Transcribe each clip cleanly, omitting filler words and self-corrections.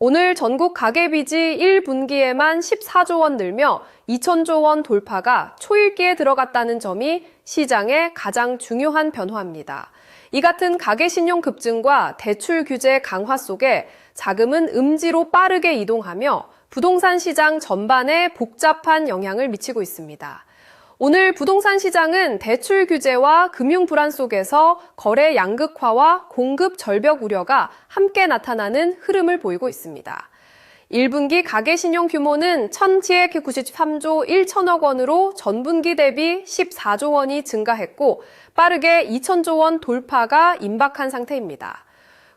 오늘 전국 가계빚이 1분기에만 14조 원 늘며 2천조 원 돌파가 초읽기에 들어갔다는 점이 시장의 가장 중요한 변화입니다. 이 같은 가계신용 급증과 대출 규제 강화 속에 자금은 음지로 빠르게 이동하며 부동산 시장 전반에 복잡한 영향을 미치고 있습니다. 오늘 부동산 시장은 대출 규제와 금융 불안 속에서 거래 양극화와 공급 절벽 우려가 함께 나타나는 흐름을 보이고 있습니다. 1분기 가계신용 규모는 1,793조 1천억 원으로 전분기 대비 14조 원이 증가했고 빠르게 2천조 원 돌파가 임박한 상태입니다.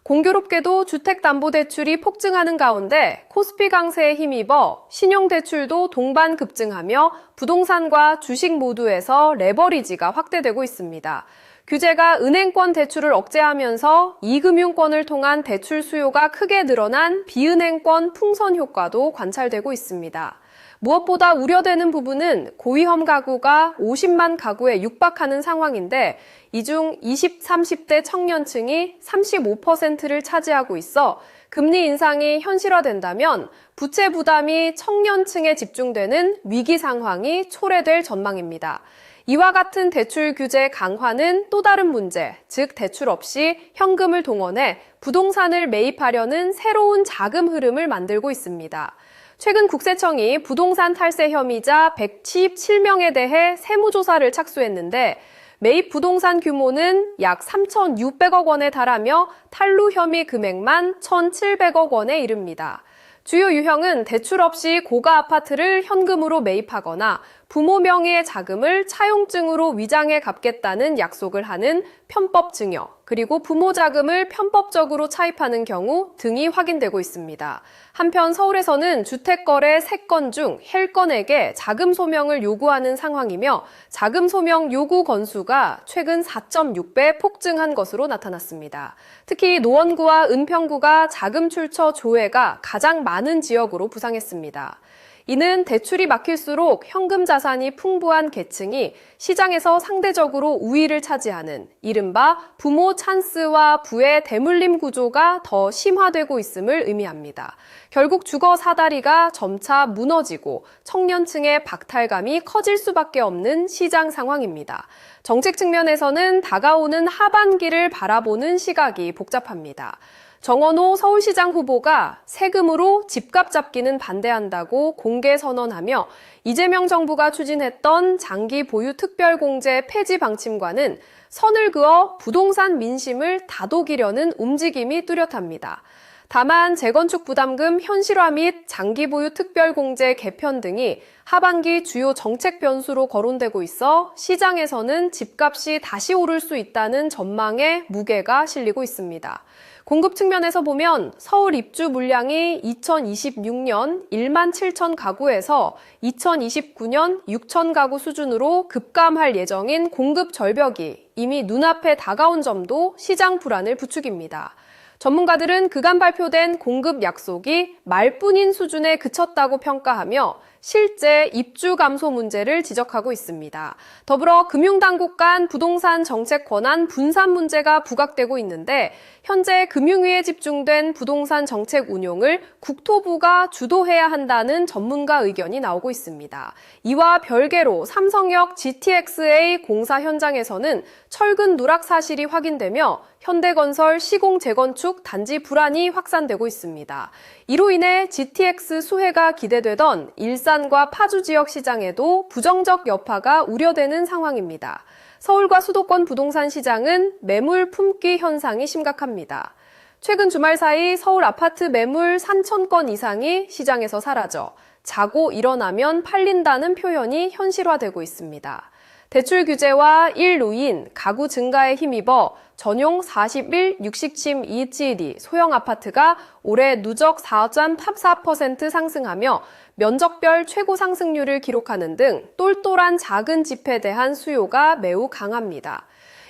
공교롭게도 주택담보대출이 폭증하는 가운데 코스피 강세에 힘입어 신용대출도 동반 급증하며 부동산과 주식 모두에서 레버리지가 확대되고 있습니다. 규제가 은행권 대출을 억제하면서 이금융권을 통한 대출 수요가 크게 늘어난 비은행권 풍선 효과도 관찰되고 있습니다. 무엇보다 우려되는 부분은 고위험 가구가 50만 가구에 육박하는 상황인데 이 중 20, 30대 청년층이 35%를 차지하고 있어 금리 인상이 현실화된다면 부채 부담이 청년층에 집중되는 위기 상황이 초래될 전망입니다. 이와 같은 대출 규제 강화는 또 다른 문제, 즉 대출 없이 현금을 동원해 부동산을 매입하려는 새로운 자금 흐름을 만들고 있습니다. 최근 국세청이 부동산 탈세 혐의자 117명에 대해 세무조사를 착수했는데 매입 부동산 규모는 약 3,600억 원에 달하며 탈루 혐의 금액만 1,700억 원에 이릅니다. 주요 유형은 대출 없이 고가 아파트를 현금으로 매입하거나 부모 명의의 자금을 차용증으로 위장해 갚겠다는 약속을 하는 편법 증여, 그리고 부모 자금을 편법적으로 차입하는 경우 등이 확인되고 있습니다. 한편 서울에서는 주택거래 3건 중 1건에게 자금 소명을 요구하는 상황이며 자금 소명 요구 건수가 최근 4.6배 폭증한 것으로 나타났습니다. 특히 노원구와 은평구가 자금 출처 조회가 가장 많은 지역으로 부상했습니다. 이는 대출이 막힐수록 현금 자산이 풍부한 계층이 시장에서 상대적으로 우위를 차지하는 이른바 부모 찬스와 부의 대물림 구조가 더 심화되고 있음을 의미합니다. 결국 주거 사다리가 점차 무너지고 청년층의 박탈감이 커질 수밖에 없는 시장 상황입니다. 정책 측면에서는 다가오는 하반기를 바라보는 시각이 복잡합니다. 정원호 서울시장 후보가 세금으로 집값 잡기는 반대한다고 공개 선언하며 이재명 정부가 추진했던 장기 보유 특별공제 폐지 방침과는 선을 그어 부동산 민심을 다독이려는 움직임이 뚜렷합니다. 다만 재건축 부담금 현실화 및 장기 보유 특별공제 개편 등이 하반기 주요 정책 변수로 거론되고 있어 시장에서는 집값이 다시 오를 수 있다는 전망에 무게가 실리고 있습니다. 공급 측면에서 보면 서울 입주 물량이 2026년 1만 7천 가구에서 2029년 6천 가구 수준으로 급감할 예정인 공급 절벽이 이미 눈앞에 다가온 점도 시장 불안을 부추깁니다. 전문가들은 그간 발표된 공급 약속이 말뿐인 수준에 그쳤다고 평가하며 실제 입주 감소 문제를 지적하고 있습니다. 더불어 금융당국 간 부동산 정책 권한 분산 문제가 부각되고 있는데 현재 금융위에 집중된 부동산 정책 운용을 국토부가 주도해야 한다는 전문가 의견이 나오고 있습니다. 이와 별개로 삼성역 GTX-A 공사 현장에서는 철근 누락 사실이 확인되며 현대건설 시공 재건축 단지 불안이 확산되고 있습니다. 이로 인해 GTX 수혜가 기대되던 일산과 파주 지역 시장에도 부정적 여파가 우려되는 상황입니다. 서울과 수도권 부동산 시장은 매물 품귀 현상이 심각합니다. 최근 주말 사이 서울 아파트 매물 3,000건 이상이 시장에서 사라져 자고 일어나면 팔린다는 표현이 현실화되고 있습니다. 대출 규제와 1노인, 가구 증가에 힘입어 전용 41, 60층 272 소형 아파트가 올해 누적 4.84% 상승하며 면적별 최고 상승률을 기록하는 등 똘똘한 작은 집에 대한 수요가 매우 강합니다.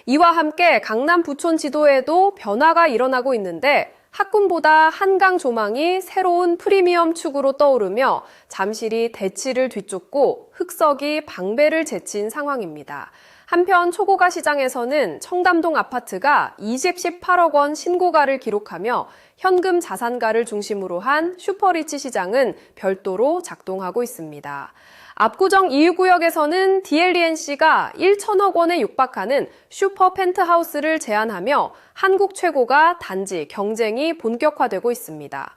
이와 함께 강남 부촌 지도에도 변화가 일어나고 있는데 학군보다 한강 조망이 새로운 프리미엄 축으로 떠오르며 잠실이 대치를 뒤쫓고 흑석이 방배를 제친 상황입니다. 한편 초고가 시장에서는 청담동 아파트가 28억 원 신고가를 기록하며 현금 자산가를 중심으로 한 슈퍼리치 시장은 별도로 작동하고 있습니다. 압구정 2구역에서는 DLENC가 1천억 원에 육박하는 슈퍼 펜트하우스를 제안하며 한국 최고가 단지 경쟁이 본격화되고 있습니다.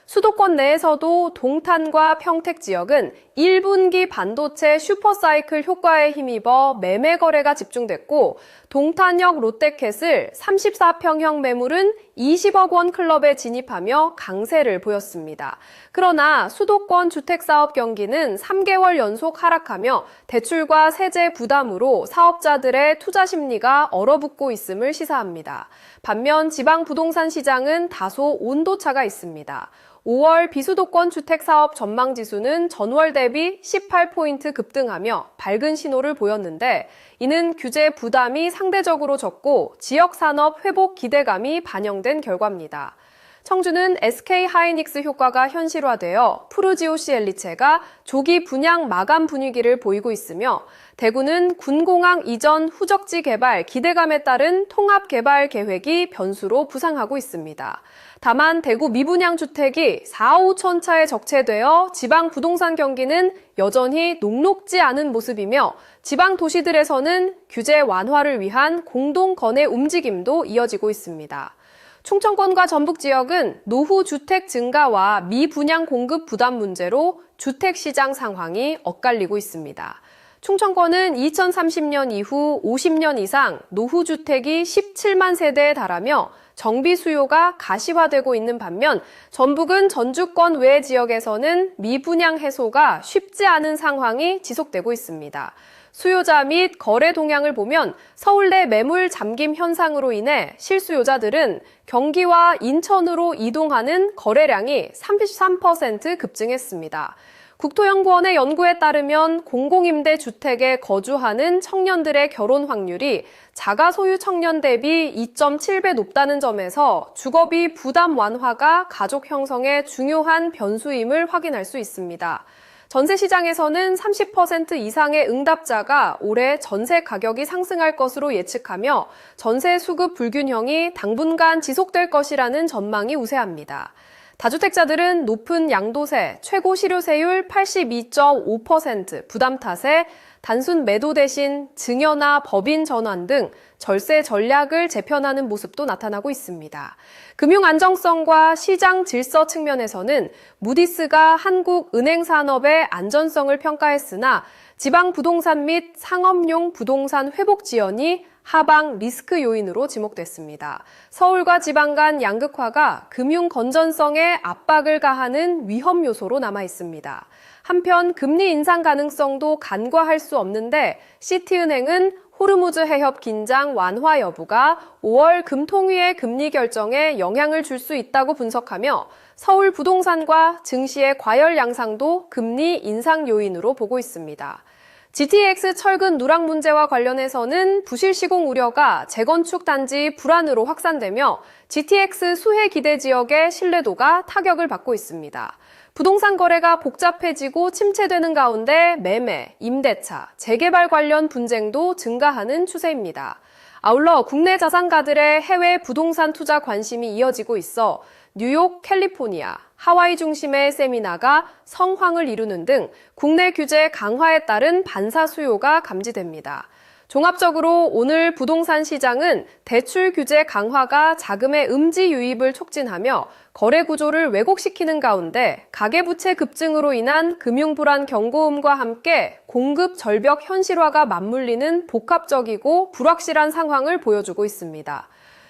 수도권 내에서도 동탄과 평택 지역은 1분기 반도체 슈퍼사이클 효과에 힘입어 매매 거래가 집중됐고 동탄역 롯데캣을 34평형 매물은 20억 원 클럽에 진입하며 강세를 보였습니다. 그러나 수도권 주택사업 경기는 3개월 연속 하락하며 대출과 세제 부담으로 사업자들의 투자 심리가 얼어붙고 있음을 시사합니다. 반면 지방 부동산 시장은 다소 온도차가 있습니다. 5월 비수도권 주택사업 전망지수는 전월 대비 18포인트 급등하며 밝은 신호를 보였는데 이는 규제 부담이 상대적으로 적고 지역산업 회복 기대감이 반영된 결과입니다. 청주는 SK하이닉스 효과가 현실화되어 푸르지오시 엘리체가 조기 분양 마감 분위기를 보이고 있으며 대구는 군공항 이전 후적지 개발 기대감에 따른 통합 개발 계획이 변수로 부상하고 있습니다. 다만 대구 미분양 주택이 4, 5천 차에 적체되어 지방 부동산 경기는 여전히 녹록지 않은 모습이며 지방 도시들에서는 규제 완화를 위한 공동 거래 움직임도 이어지고 있습니다. 충청권과 전북 지역은 노후 주택 증가와 미분양 공급 부담 문제로 주택시장 상황이 엇갈리고 있습니다. 충청권은 2030년 이후 50년 이상 노후 주택이 17만 세대에 달하며 정비 수요가 가시화되고 있는 반면 전북은 전주권 외 지역에서는 미분양 해소가 쉽지 않은 상황이 지속되고 있습니다. 수요자 및 거래 동향을 보면 서울 내 매물 잠김 현상으로 인해 실수요자들은 경기와 인천으로 이동하는 거래량이 33% 급증했습니다. 국토연구원의 연구에 따르면 공공임대 주택에 거주하는 청년들의 결혼 확률이 자가 소유 청년 대비 2.7배 높다는 점에서 주거비 부담 완화가 가족 형성에 중요한 변수임을 확인할 수 있습니다. 전세 시장에서는 30% 이상의 응답자가 올해 전세 가격이 상승할 것으로 예측하며 전세 수급 불균형이 당분간 지속될 것이라는 전망이 우세합니다. 다주택자들은 높은 양도세, 최고 실효세율 82.5% 부담 탓에 단순 매도 대신 증여나 법인 전환 등 절세 전략을 재편하는 모습도 나타나고 있습니다. 금융 안정성과 시장 질서 측면에서는 무디스가 한국 은행 산업의 안전성을 평가했으나 지방 부동산 및 상업용 부동산 회복 지연이 하방 리스크 요인으로 지목됐습니다. 서울과 지방 간 양극화가 금융 건전성에 압박을 가하는 위험 요소로 남아 있습니다. 한편 금리 인상 가능성도 간과할 수 없는데 시티은행은 호르무즈 해협 긴장 완화 여부가 5월 금통위의 금리 결정에 영향을 줄 수 있다고 분석하며 서울 부동산과 증시의 과열 양상도 금리 인상 요인으로 보고 있습니다. GTX 철근 누락 문제와 관련해서는 부실 시공 우려가 재건축 단지 불안으로 확산되며 GTX 수혜 기대 지역의 신뢰도가 타격을 받고 있습니다. 부동산 거래가 복잡해지고 침체되는 가운데 매매, 임대차, 재개발 관련 분쟁도 증가하는 추세입니다. 아울러 국내 자산가들의 해외 부동산 투자 관심이 이어지고 있어 뉴욕, 캘리포니아, 하와이 중심의 세미나가 성황을 이루는 등 국내 규제 강화에 따른 반사 수요가 감지됩니다. 종합적으로 오늘 부동산 시장은 대출 규제 강화가 자금의 음지 유입을 촉진하며 거래 구조를 왜곡시키는 가운데 가계부채 급증으로 인한 금융불안 경고음과 함께 공급 절벽 현실화가 맞물리는 복합적이고 불확실한 상황을 보여주고 있습니다.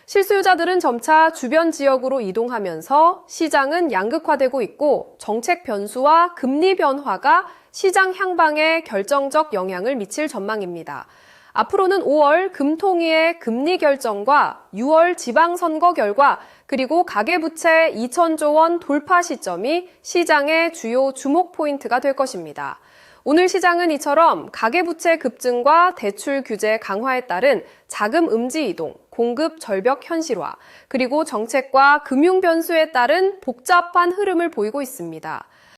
실수요자들은 점차 주변 지역으로 이동하면서 시장은 양극화되고 있고 정책 변수와 금리 변화가 시장 향방에 결정적 영향을 미칠 전망입니다. 앞으로는 5월 금통위의 금리 결정과 6월 지방선거 결과 그리고 가계부채 2천조 원 돌파 시점이 시장의 주요 주목 포인트가 될 것입니다. 오늘 시장은 이처럼 가계부채 급증과 대출 규제 강화에 따른 자금 음지 이동, 공급 절벽 현실화, 그리고 정책과 금융 변수에 따른 복잡한 흐름을 보이고 있습니다.